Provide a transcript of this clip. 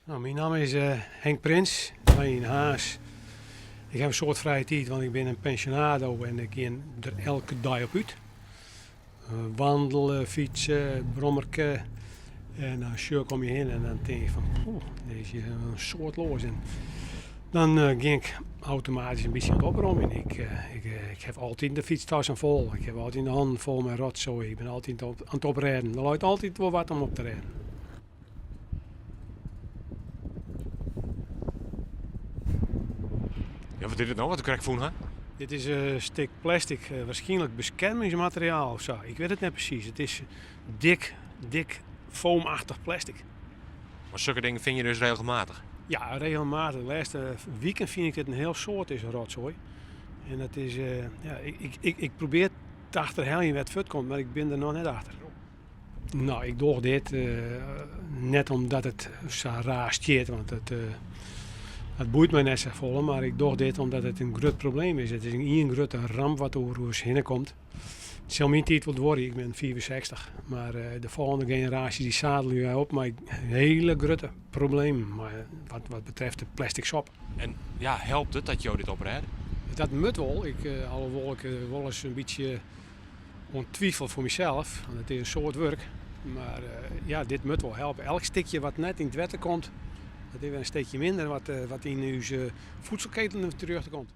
Nou, mijn naam is Henk Prins, mijn haas. Ik heb een soort vrije tijd, want ik ben een pensionado en ik ga er elke dag op uit. Wandelen, fietsen, brommerken. En dan kom je heen en dan denk je van, deze is een soort loos. En dan ging ik automatisch een beetje aan het opruimen. Ik heb altijd de fietstassen vol. Ik heb altijd de handen vol met rotzooi. Ik ben altijd aan het oprijden. Er loopt altijd wel wat om op te rijden. Ja, wat is het nou? Wat krijg ik voor, hè? Dit is een stuk plastic, waarschijnlijk beschermingsmateriaal of zo. Ik weet het net precies. Het is dik foamachtig plastic. Maar zulke dingen vind je dus regelmatig. Ja, regelmatig. De laatste weekend vind ik dit een heel soort is rotzooi. En dat is, ja, ik probeer te achterhalen wat het komt, maar ik ben er nog net achter. Nou, ik doe dit net omdat het zo raar stiert, want het boeit mij net zo vol, maar ik doe dit omdat het een groot probleem is. Het is een grote ramp wat er heen komt. Het zal mijn tijd wel worden, ik ben 64. Maar de volgende generatie die zadelen nu op met een hele grote probleem wat betreft de plastic sop. En ja, helpt het dat jou dit oprijdt? Dat moet wel. Alhoewel ik wel eens een beetje ontwijfel voor mezelf. Want het is een soort werk. Maar ja, dit moet wel helpen. Elk stukje wat net in het wetten komt, dat is weer een stukje minder wat in uw voedselketen terug komt.